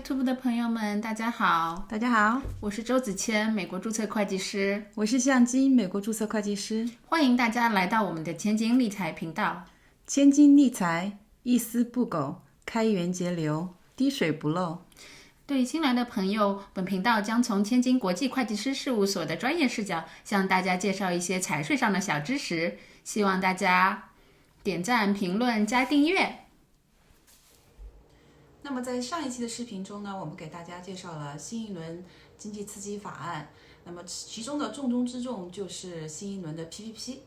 YouTube 的朋友们，大家好，大家好，我是周子谦，美国注册会计师，我是向金，美国注册会计师。欢迎大家来到我们的千金理财频道。千金理财，一丝不苟，开源节流，滴水不漏。对新来的朋友，本频道将从千金国际会计师事务所的专业视角，向大家介绍一些财税上的小知识，希望大家点赞、评论、加订阅。那么在上一期的视频中呢，我们给大家介绍了新一轮经济刺激法案，那么其中的重中之重就是新一轮的 PPP。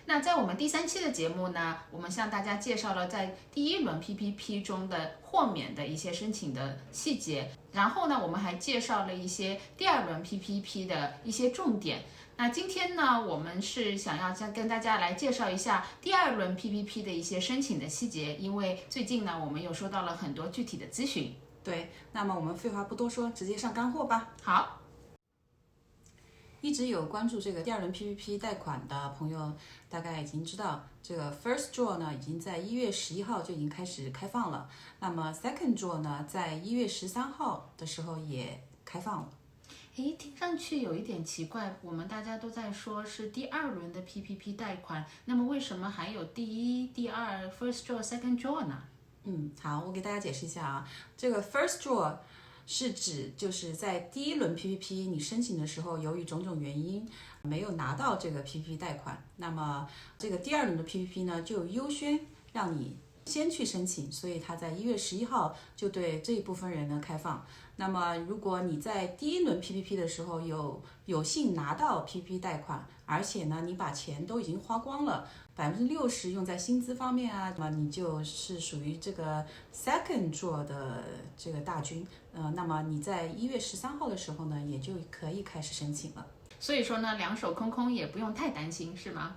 那在我们第3期的节目呢，我们向大家介绍了在第一轮 PPP 中的豁免的一些申请的细节，然后呢，我们还介绍了一些第2轮 PPP 的一些重点。那今天呢，我们是想要跟大家来介绍一下第2轮 PPP 的一些申请的细节，因为最近呢，我们又收到了很多具体的咨询。对，那么我们废话不多说，直接上干货吧。好。一直有关注这个第2轮 PPP 贷款的朋友，大概已经知道，这个 First Draw 呢，已经在1月11号就已经开始开放了。那么 Second Draw 呢，在1月13号的时候也开放了。听上去有一点奇怪，我们大家都在说是第2轮的 PPP 贷款，那么为什么还有第1、第2 First Draw、Second Draw 呢？好，我给大家解释一下啊，这个 First Draw 是指就是在第一轮 PPP 你申请的时候，由于种种原因没有拿到这个 PPP 贷款，那么这个第2轮的 PPP 呢就优先让你先去申请，所以它在1月11号就对这一部分人呢开放。那么如果你在第一轮 PPP 的时候有幸拿到 PPP 贷款，而且呢你把钱都已经花光了，60%用在薪资方面啊，那么你就是属于这个 Second Draw 的这个大军。那么你在1月13号的时候呢，也就可以开始申请了。所以说呢，两手空空也不用太担心，是吗？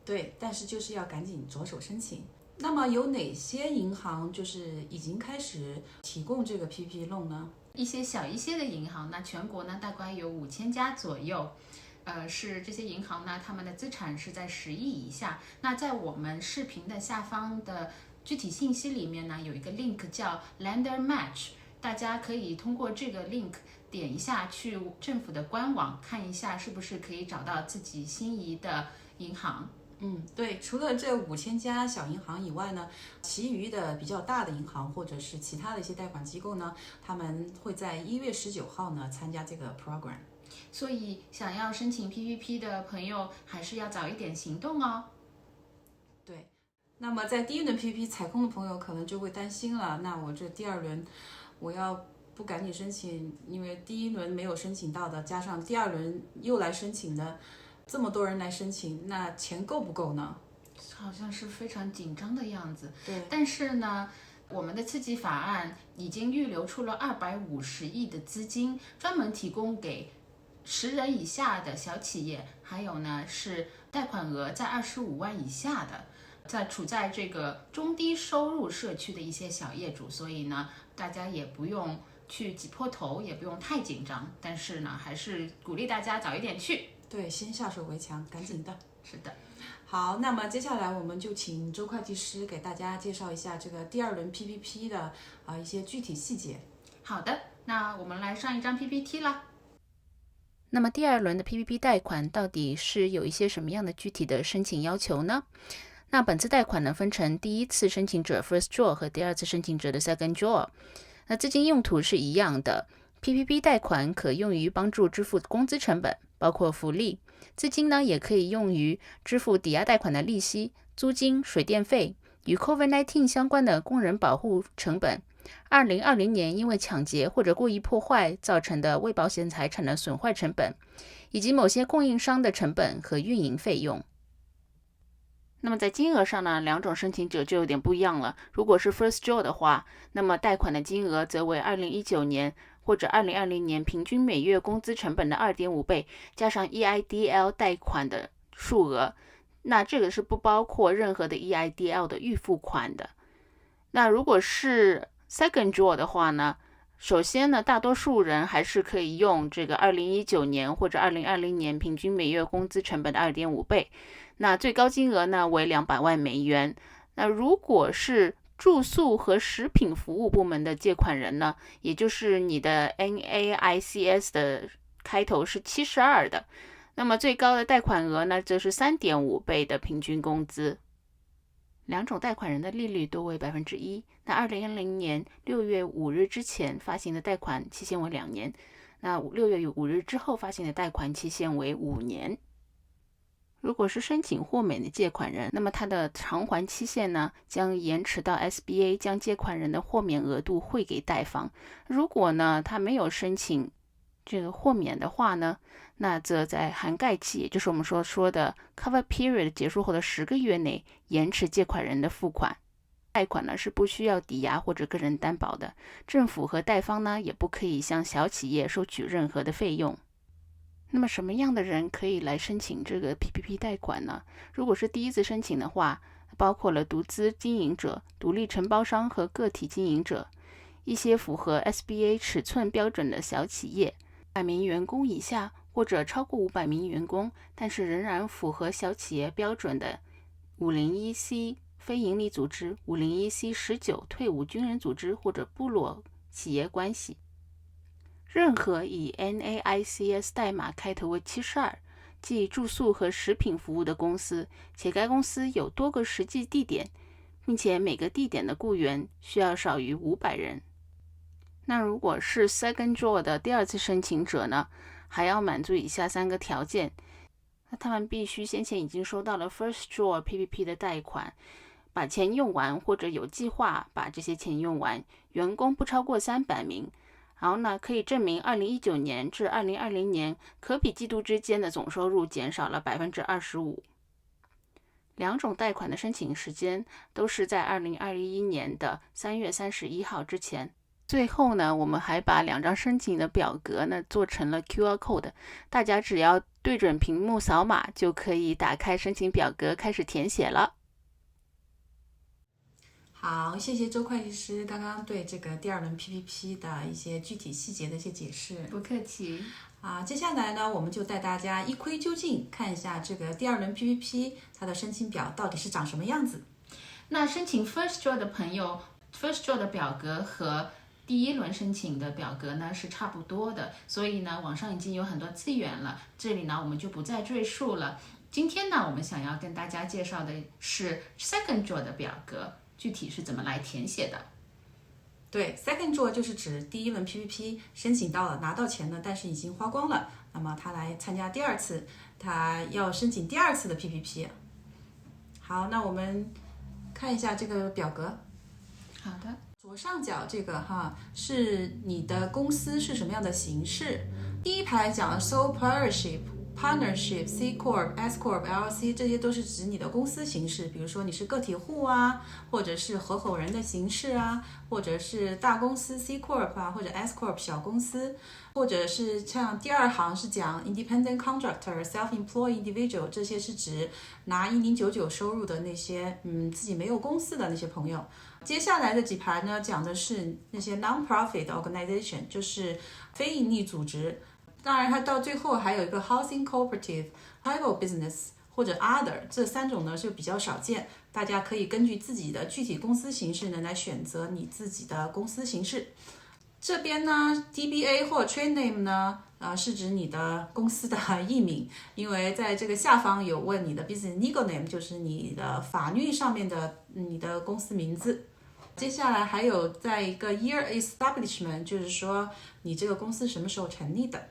对，但是就是要赶紧着手申请。那么有哪些银行就是已经开始提供这个 PPP loan 呢？一些小一些的银行，那全国呢大概有5000家左右。是这些银行呢，他们的资产是在10亿以下。那在我们视频的下方的具体信息里面呢，有一个 link 叫 Lender Match， 大家可以通过这个 link 点一下去政府的官网看一下，是不是可以找到自己心仪的银行。对，除了这5000家小银行以外呢，其余的比较大的银行或者是其他的一些贷款机构呢，他们会在1月19号呢参加这个 program。所以想要申请 PPP 的朋友，还是要早一点行动哦。对，那么在第一轮 PPP 踩空的朋友可能就会担心了，那我这第2轮我要不赶紧申请，因为第一轮没有申请到的，加上第2轮又来申请的，这么多人来申请，那钱够不够呢？好像是非常紧张的样子。对，但是呢，我们的刺激法案已经预留出了250亿的资金，专门提供给10人以下的小企业，还有呢是贷款额在25万以下的，处在这个中低收入社区的一些小业主，所以呢，大家也不用去挤破头，也不用太紧张，但是呢，还是鼓励大家早一点去。对，先下手为强，赶紧的。是的。好，那么接下来我们就请周会计师给大家介绍一下这个第2轮 PPP 的一些具体细节。好的，那我们来上一张 PPT 啦。那么第2轮的 PPP 贷款到底是有一些什么样的具体的申请要求呢？那本次贷款呢分成第一次申请者 First Draw 和第2次申请者的 Second Draw。那资金用途是一样的。PPP 贷款可用于帮助支付工资成本，包括福利。资金呢也可以用于支付抵押贷款的利息、租金、水电费，与 COVID-19 相关的工人保护成本。2020年因为抢劫或者故意破坏造成的未保险财产的损坏成本，以及某些供应商的成本和运营费用。那么在金额上呢，两种申请者就有点不一样了。如果是 First Draw 的话，那么贷款的金额则为2019年或者2020年平均每月工资成本的 2.5 倍，加上 EIDL 贷款的数额。那这个是不包括任何的 EIDL 的预付款的。那如果是 Second Draw 的话呢，首先呢，大多数人还是可以用这个2019年或者2020年平均每月工资成本的 2.5 倍。那最高金额呢为200万美元。那如果是住宿和食品服务部门的借款人呢，也就是你的 NAICS 的开头是72的，那么最高的贷款额呢，则是3.5倍的平均工资。两种贷款人的利率都为 1%。那2010年6月5日之前发行的贷款期限为2年，那6月5日之后发行的贷款期限为5年。如果是申请豁免的借款人，那么他的偿还期限呢，将延迟到 SBA 将借款人的豁免额度汇给贷方。如果呢他没有申请这个豁免的话呢，那则在涵盖期，也就是我们说的 cover period 结束后的10个月内延迟借款人的付款。贷款呢是不需要抵押或者个人担保的，政府和贷方呢也不可以向小企业收取任何的费用。那么什么样的人可以来申请这个 PPP 贷款呢？如果是第一次申请的话，包括了独资经营者、独立承包商和个体经营者，一些符合 SBA 尺寸标准的小企业，100名员工以下或者超过500名员工，但是仍然符合小企业标准的 501c 非营利组织、501c19 退伍军人组织或者部落企业关系。任何以 NAICS 代码开头为72，即住宿和食品服务的公司，且该公司有多个实际地点，并且每个地点的雇员需要少于500人。那如果是 Second Draw 的第二次申请者呢，还要满足以下3个条件。那他们必须先前已经收到了 First Draw PPP 的贷款，把钱用完或者有计划把这些钱用完，员工不超过300名，然后呢，可以证明2019年至2020年可比季度之间的总收入减少了 25%。两种贷款的申请时间都是在2021年的3月31号之前。最后呢，我们还把2张申请的表格呢做成了 QR code， 大家只要对准屏幕扫码就可以打开申请表格开始填写了。好，谢谢周会计师刚刚对这个第二轮 PPP 的一些具体细节的一些解释。不客气。接下来呢，我们就带大家一窥究竟，看一下这个第二轮 PPP 它的申请表到底是长什么样子。那申请 First Draw 的朋友 ，First Draw 的表格和第一轮申请的表格呢是差不多的，所以呢，网上已经有很多资源了，这里呢我们就不再赘述了。今天呢，我们想要跟大家介绍的是 Second Draw 的表格，具体是怎么来填写的。对 ，Second Draw 就是指第一轮 PPP 申请到了，拿到钱了，但是已经花光了，那么他来参加第二次，他要申请第二次的 PPP。好，那我们看一下这个表格。好的。左上角这个是你的公司是什么样的形式。第一排讲了 sole proprietorship、partnership、C Corp、S Corp、LLC， 这些都是指你的公司形式，比如说你是个体户啊，或者是合伙人的形式啊，或者是大公司 C Corp 啊，或者 S Corp 小公司，或者是像第二行是讲 independent contractor、self-employed individual， 这些是指拿1099收入的那些自己没有公司的那些朋友。接下来的几排呢，讲的是那些 non-profit organization， 就是非营利组织。当然，它到最后还有一个 housing cooperative、private business 或者 other， 这3种呢就比较少见。大家可以根据自己的具体公司形式呢来选择你自己的公司形式。这边呢 DBA 或 trade name 呢，是指你的公司的艺名，因为在这个下方有问你的 business legal name， 就是你的法律上面的你的公司名字。接下来还有在一个 year establishment， 就是说你这个公司什么时候成立的。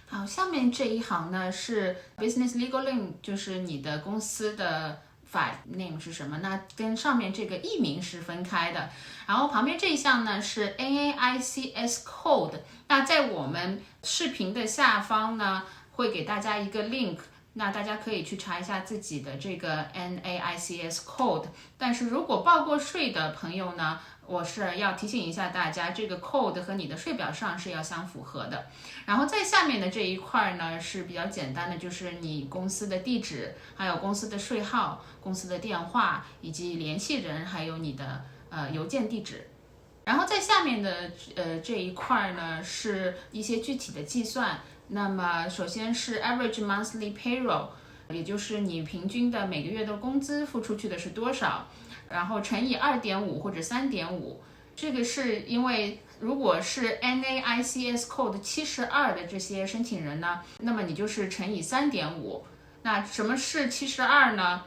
好，下面这一行呢是 business legal name， 就是你的公司的法 name 是什么？那跟上面这个艺名是分开的。然后旁边这一项呢是 NAICS code， 那在我们视频的下方呢会给大家一个 link， 那大家可以去查一下自己的这个 NAICS code。但是如果报过税的朋友呢，我是要提醒一下大家，这个 code 和你的税表上是要相符合的。然后在下面的这一块呢是比较简单的，就是你公司的地址，还有公司的税号、公司的电话以及联系人，还有你的邮件地址。然后在下面的这一块呢是一些具体的计算。那么首先是 average monthly payroll， 也就是你平均的每个月的工资付出去的是多少。然后乘以2.5或者3.5。这个是因为如果是 NAICS Code 72的这些申请人呢，那么你就是乘以3.5。那什么是72呢？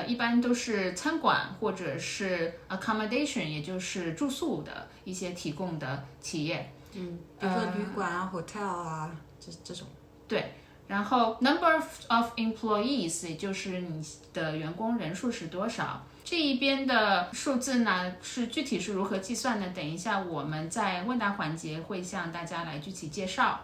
一般都是餐馆或者是 accommodation， 也就是住宿的一些提供的企业。比如说旅馆啊、hotel 啊这种。对，然后 number of employees， 也就是你的员工人数是多少。这一边的数字呢，是具体是如何计算呢？等一下我们在问答环节会向大家来具体介绍。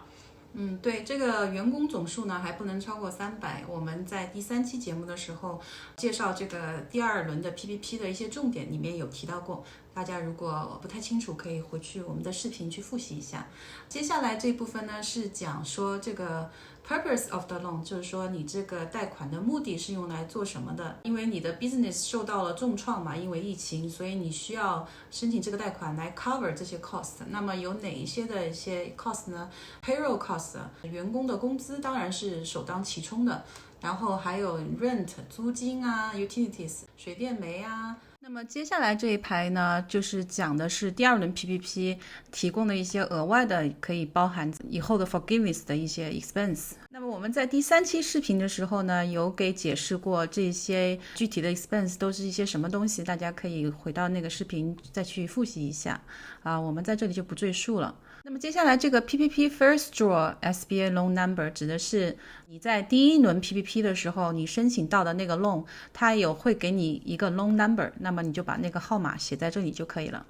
对，这个员工总数呢还不能超过300。我们在第3期节目的时候介绍这个第2轮的 PPP 的一些重点，里面有提到过。大家如果不太清楚，可以回去我们的视频去复习一下。接下来这部分呢是讲说这个 purpose of the loan， 就是说你这个贷款的目的是用来做什么的。因为你的 business 受到了重创嘛，因为疫情，所以你需要申请这个贷款来 cover 这些 cost。那么有哪一些的一些 cost 呢？ Payroll cost， 员工的工资当然是首当其冲的，然后还有 rent 租金啊， utilities 水电煤啊。那么接下来这一排呢，就是讲的是第2轮 PPP 提供的一些额外的可以包含以后的 forgiveness 的一些 expense。那么我们在第3期视频的时候呢，有给解释过这些具体的 expense 都是一些什么东西，大家可以回到那个视频再去复习一下我们在这里就不赘述了。那么接下来这个 PPP First Draw SBA Loan Number 指的是你在第1轮 PPP 的时候，你申请到的那个 loan， 它会给你一个 loan number， 那么你就把那个号码写在这里就可以了。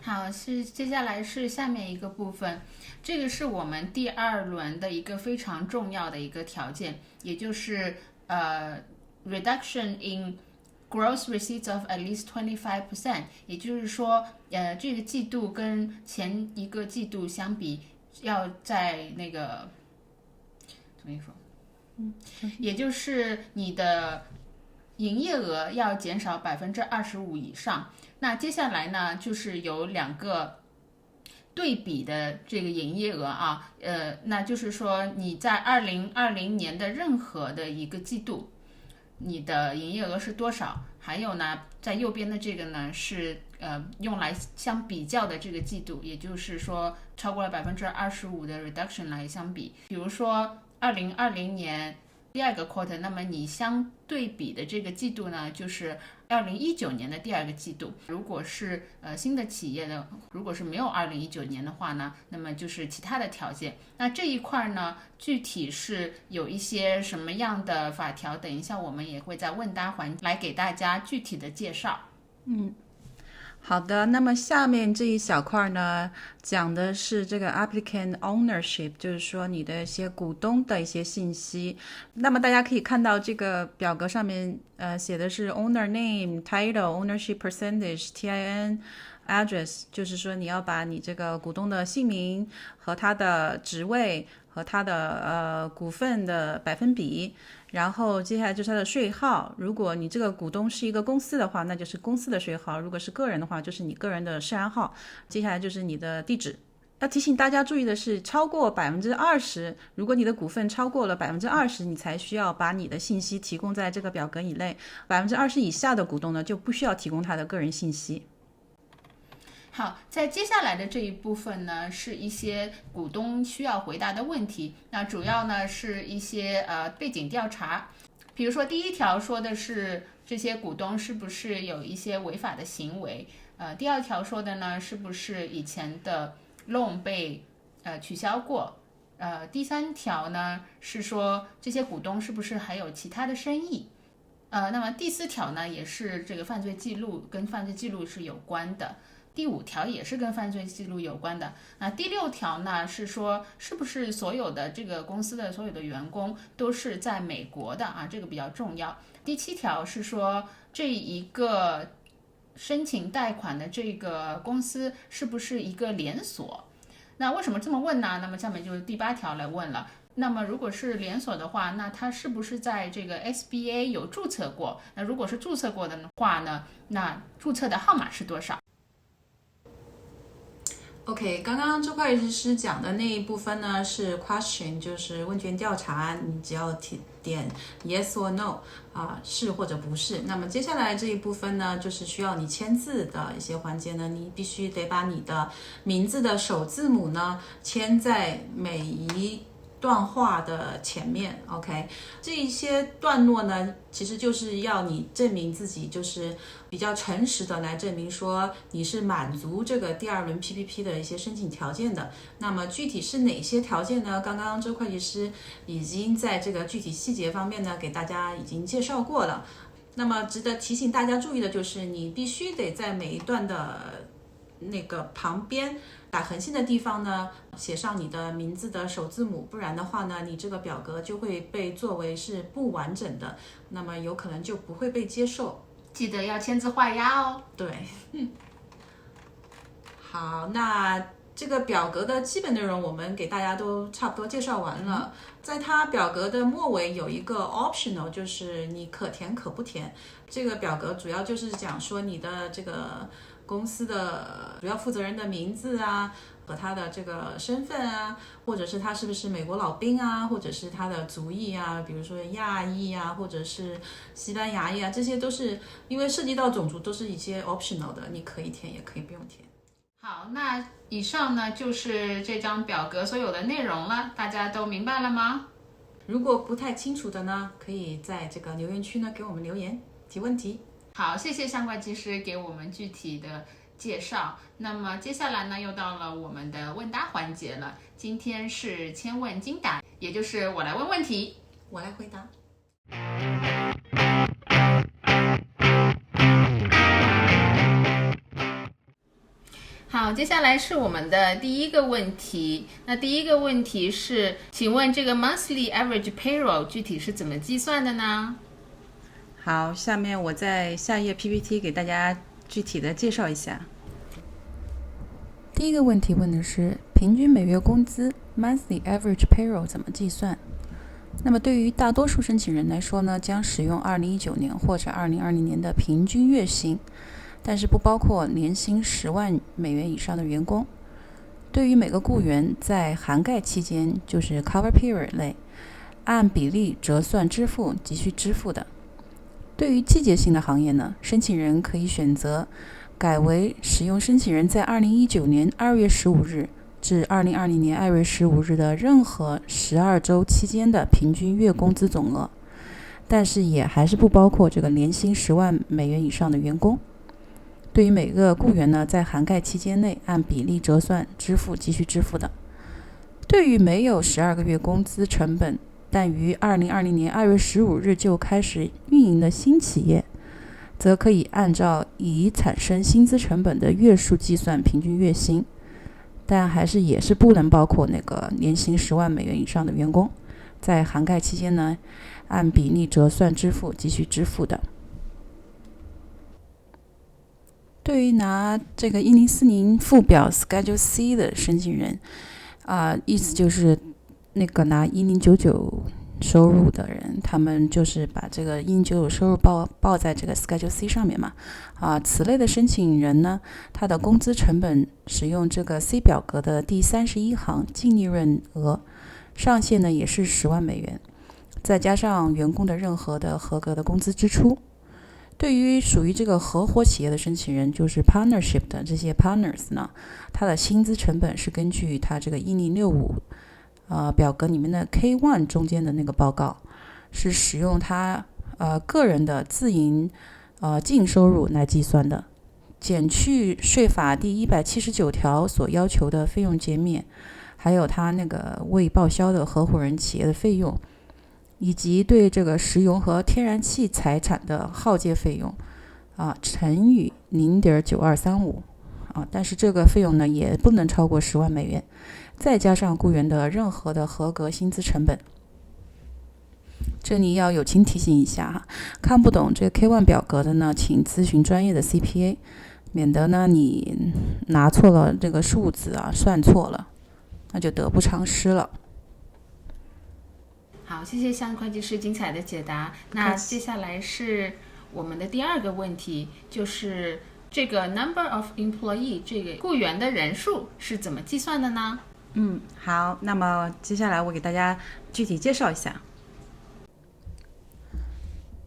好，接下来是下面一个部分，这个是我们第2轮的一个非常重要的一个条件，也就是reduction in gross receipts of at least 25%， 也就是说，这个季度跟前一个季度相比，要在那个怎么说？也就是你的营业额要减少25%以上。那接下来呢，就是有2个对比的这个营业额那就是说你在2020年的任何的一个季度，你的营业额是多少？还有呢，在右边的这个呢是用来相比较的这个季度，也就是说超过了25%的 reduction 来相比。比如说2020年第2个 quarter， 那么你相对比的这个季度呢，就是2019年的第2个季度。如果是新的企业的，如果是没有2019年的话呢，那么就是其他的条件。那这一块呢，具体是有一些什么样的法条，等一下我们也会在问答环来给大家具体的介绍。好的，那么下面这一小块呢，讲的是这个 applicant ownership， 就是说你的一些股东的一些信息。那么大家可以看到这个表格上面写的是 owner name、title、ownership percentage、TIN、address， 就是说你要把你这个股东的姓名和他的职位和他的股份的百分比，然后接下来就是他的税号。如果你这个股东是一个公司的话，那就是公司的税号；如果是个人的话，就是你个人的涉案号。接下来就是你的地址。要提醒大家注意的是，超过20%，如果你的股份超过了20%，你才需要把你的信息提供在这个表格以内。20%以下的股东呢，就不需要提供他的个人信息。好，在接下来的这一部分呢，是一些股东需要回答的问题。那主要呢是一些背景调查，比如说第1条说的是这些股东是不是有一些违法的行为，第2条说的呢是不是以前的 loan 被取消过，第3条呢是说这些股东是不是还有其他的生意。那么第4条呢也是这个犯罪记录，跟犯罪记录是有关的。第5条也是跟犯罪记录有关的。那第6条呢是说是不是所有的这个公司的所有的员工都是在美国的这个比较重要。第7条是说这一个申请贷款的这个公司是不是一个连锁。那为什么这么问呢？那么下面就是第8条来问了。那么如果是连锁的话，那它是不是在这个 SBA 有注册过？那如果是注册过的话呢，那注册的号码是多少？ OK， 刚刚周会计师讲的那一部分呢是 question， 就是问卷调查，你只要点 yes or no 是或者不是。那么接下来这一部分呢，就是需要你签字的一些环节呢，你必须得把你的名字的首字母呢签在每一段话的前面 ，OK， 这一些段落呢，其实就是要你证明自己就是比较诚实的来证明说你是满足这个第二轮 PPP 的一些申请条件的。那么具体是哪些条件呢？刚刚周会计师已经在这个具体细节方面呢给大家已经介绍过了。那么值得提醒大家注意的就是，你必须得在每一段的那个旁边打横线的地方呢写上你的名字的首字母，不然的话呢你这个表格就会被作为是不完整的，那么有可能就不会被接受。记得要签字画押哦。对，好，那这个表格的基本内容我们给大家都差不多介绍完了。在它表格的末尾有一个 optional， 就是你可填可不填。这个表格主要就是讲说你的这个公司的主要负责人的名字和他的这个身份或者是他是不是美国老兵或者是他的族裔比如说亚裔或者是西班牙裔这些都是因为涉及到种族，都是一些 optional 的，你可以填也可以不用填。好，那以上呢就是这张表格所有的内容了，大家都明白了吗？如果不太清楚的呢，可以在这个留言区呢给我们留言提问题。好，谢谢向会计师给我们具体的介绍。那么接下来呢，又到了我们的问答环节了。今天是千问精答，也就是我来问问题，我来回答。好，接下来是我们的第一个问题。那第一个问题是，请问这个 monthly average payroll 具体是怎么计算的呢？好，下面我在下页 PPT 给大家具体的介绍一下。第一个问题问的是平均每月工资 monthly average payroll 怎么计算。那么对于大多数申请人来说呢，将使用2019年或者2020年的平均月薪，但是不包括年薪10万美元以上的员工。对于每个雇员在涵盖期间，就是 cover period 类，按比例折算支付急需支付的。对于季节性的行业呢，申请人可以选择改为使用申请人在2019年2月15日至2020年2月15日的任何12周期间的平均月工资总额，但是也还是不包括这个年薪10万美元以上的员工。对于每个雇员呢，在涵盖期间内按比例折算支付急需支付的。对于没有12个月工资成本，但于2020年2月15日就开始运营的新企业，则可以按照已产生薪资成本的月数计算平均月薪，但也是不能包括那个年薪10万美元以上的员工，在涵盖期间呢，按比例折算支付急需支付的。对于拿这个1040附表 Schedule C 的申请人，意思就是那个拿1099收入的人，他们就是把这个1099收入报在这个 Schedule C 上面嘛。此类的申请人呢，他的工资成本使用这个 C 表格的第31行净利润额，上限呢也是10万美元，再加上员工的任何的合格的工资支出。对于属于这个合伙企业的申请人，就是 partnership 的这些 partners 呢，他的薪资成本是根据他这个1065表格里面的 K1 中间的那个报告，是使用他个人的自营净收入来计算的，减去税法第179条所要求的费用减免，还有他那个未报销的合伙人企业的费用，以及对这个石油和天然气财产的耗借费用乘以 0.9235但是这个费用呢也不能超过10万美元，再加上雇员的任何的合格薪资成本。这里要友情提醒一下看不懂这个 K1 表格的呢，请咨询专业的 CPA， 免得呢你拿错了这个数字算错了，那就得不偿失了。好，谢谢向会计师精彩的解答。那接下来是我们的第二个问题，就是这个 number of employee 这个雇员的人数是怎么计算的呢？好，那么接下来我给大家具体介绍一下。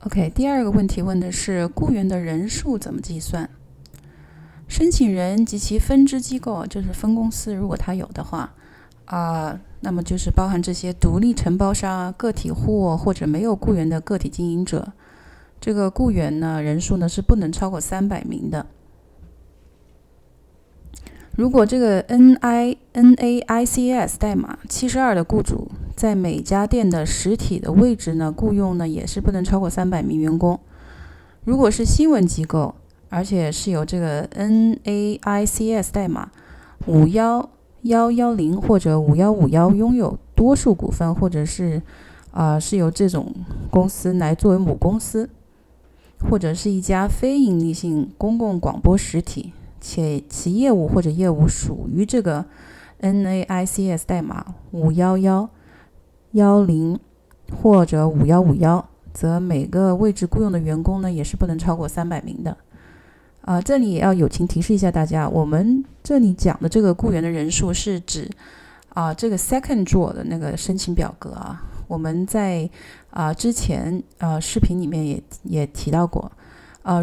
OK， 第二个问题问的是雇员的人数怎么计算？申请人及其分支机构，就是分公司，如果他有的话，那么就是包含这些独立承包商、个体户或者没有雇员的个体经营者。这个雇员呢人数呢是不能超过300名的。如果这个 NAICS 代码72的雇主在每家店的实体的位置呢雇佣呢也是不能超过300名员工。如果是新闻机构，而且是有这个 NAICS 代码51110或者5151拥有多数股份，或者是是由这种公司来作为母公司，或者是一家非营利性公共广播实体，且其业务或者业务属于这个 NAICS 代码51110或者5151，则每个位置雇佣的员工呢也是不能超过300名的。这里也要友情提示一下大家，我们这里讲的这个雇员的人数是指这个 second draw 的那个申请表格我们在之前视频里面也提到过。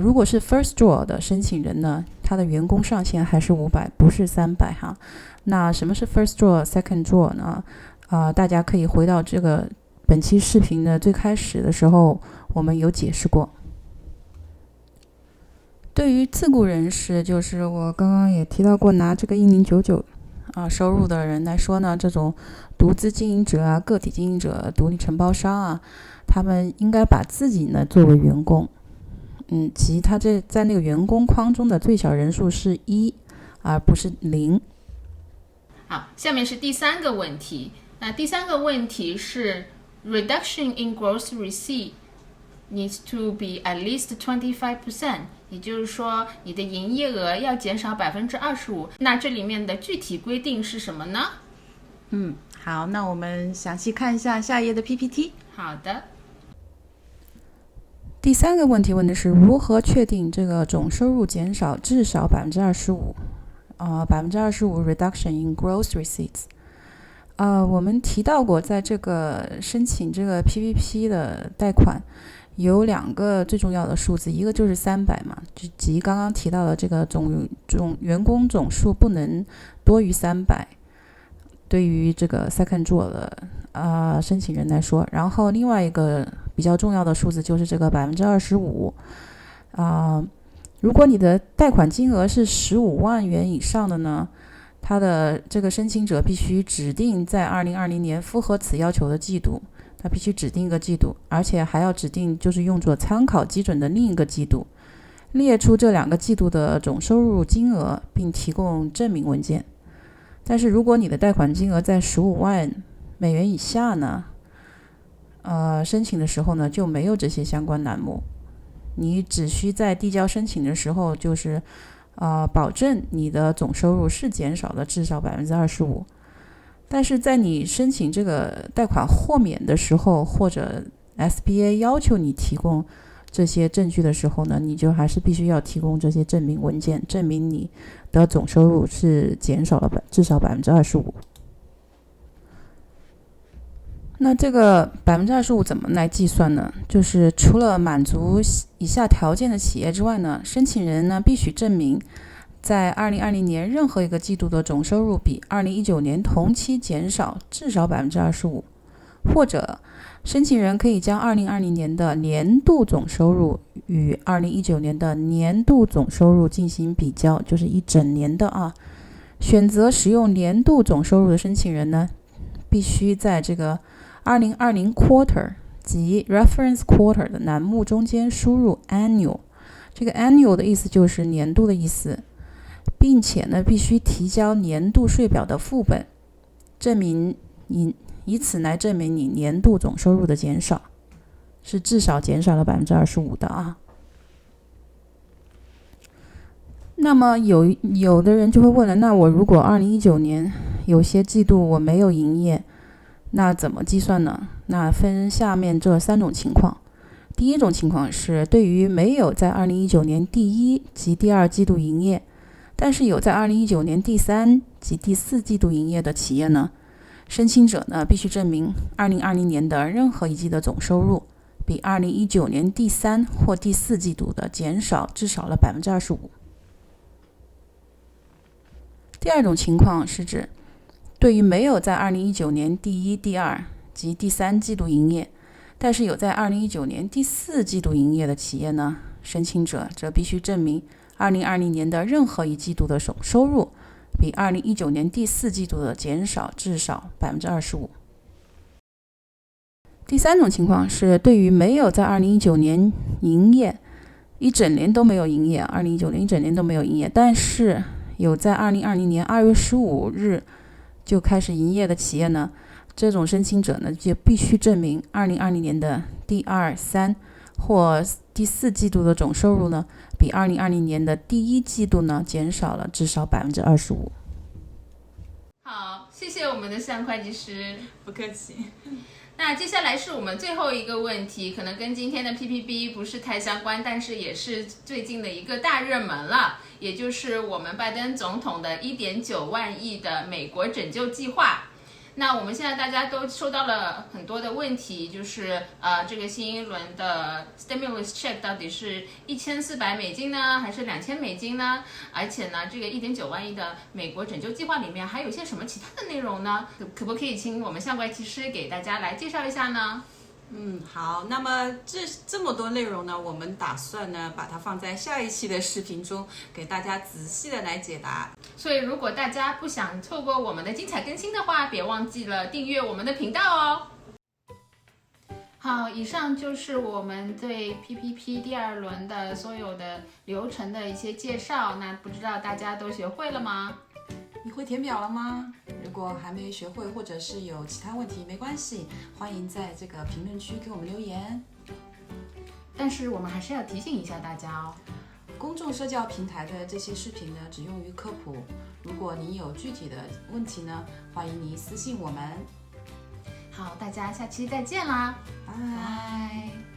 如果是 first draw 的申请人呢，他的员工上限还是500，不是300哈。那什么是 first draw、second draw 呢？大家可以回到这个本期视频的最开始的时候，我们有解释过。对于自雇人士，就是我刚刚也提到过，拿这个1099收入的人来说呢，这种独资经营者个体经营者、独立承包商他们应该把自己呢作为员工，即他这在那个员工框中的最小人数是1，而不是0。好，下面是第三个问题。那第三个问题是 reduction in gross receipt needs to be at least 25%， 也就是说你的营业额要减少 25%。 那这里面的具体规定是什么呢？好，那我们详细看一下下一页的 PPT。 好的。第三个问题问的是如何确定这个总收入减少至少 25%， 25% reduction in gross receipts。我们提到过，在这个申请这个 PPP 的贷款有2个最重要的数字，一个就是300嘛，即刚刚提到的这个总员工总数不能多于300，对于这个 second draw 的申请人来说。然后另外一个比较重要的数字就是这个 25%。如果你的贷款金额是15万元以上的呢，他的这个申请者必须指定在2020年符合此要求的季度，他必须指定一个季度，而且还要指定就是用作参考基准的另一个季度，列出这2个季度的总收入金额，并提供证明文件。但是如果你的贷款金额在15万美元以下呢，申请的时候呢就没有这些相关栏目，你只需在递交申请的时候就是保证你的总收入是减少了至少 25%。 但是在你申请这个贷款豁免的时候，或者 SBA 要求你提供这些证据的时候呢，你就还是必须要提供这些证明文件，证明你的总收入是减少了至少 25%。 那这个 25% 怎么来计算呢？就是除了满足以下条件的企业之外呢，申请人呢必须证明在2020年任何一个季度的总收入比2019年同期减少至少 25%， 或者申请人可以将2020年的年度总收入与2019年的年度总收入进行比较，就是一整年的选择使用年度总收入的申请人呢，必须在这个2020 quarter 及 reference quarter 的栏目中间输入 annual， 这个 annual 的意思就是年度的意思，并且呢必须提交年度税表的副本，证明以此来证明你年度总收入的减少是至少减少了 25% 的那么有的人就会问了，那我如果2019年有些季度我没有营业，那怎么计算呢？那分下面这3种情况。第一种情况是对于没有在2019年第一及第二季度营业，但是有在2019年第三及第四季度营业的企业呢，申请者呢必须证明2020年的任何一季的总收入比2019年第三或第四季度的减少至少了25%。第二种情况是指对于没有在2019年第一、第二及第三季度营业，但是有在2019年第四季度营业的企业呢，申请者则必须证明2020年的任何一季度的总收入比2019年第四季度的减少至少25%。第三种情况是对于没有在2019年营业一整年都没有营业，2019年一整年都没有营业，但是有在2020年2月15日就开始营业的企业呢，这种申请者呢就必须证明2020年的第二、三或第四季度的总收入呢比2020年的第一季度呢减少了至少25%。好，谢谢我们的向会计师。不客气。那接下来是我们最后一个问题，可能跟今天的 PPP 不是太相关，但是也是最近的一个大热门了，也就是我们拜登总统的1.9万亿的美国拯救计划。那我们现在大家都收到了很多的问题，就是这个新一轮的 stimulus check 到底是$1400呢，还是$2000呢？而且呢，这个1.9万亿的美国拯救计划里面还有一些什么其他的内容呢？可不可以请我们向会计师给大家来介绍一下呢？好，那么这么多内容呢，我们打算呢把它放在下一期的视频中，给大家仔细的来解答。所以如果大家不想错过我们的精彩更新的话，别忘记了订阅我们的频道哦。好，以上就是我们对 PPP 第二轮的所有的流程的一些介绍，那不知道大家都学会了吗？你会填表了吗？如果还没学会，或者是有其他问题，没关系，欢迎在这个评论区给我们留言。但是我们还是要提醒一下大家哦，公众社交平台的这些视频呢，只用于科普。如果你有具体的问题呢，欢迎你私信我们。好，大家下期再见啦，拜。拜。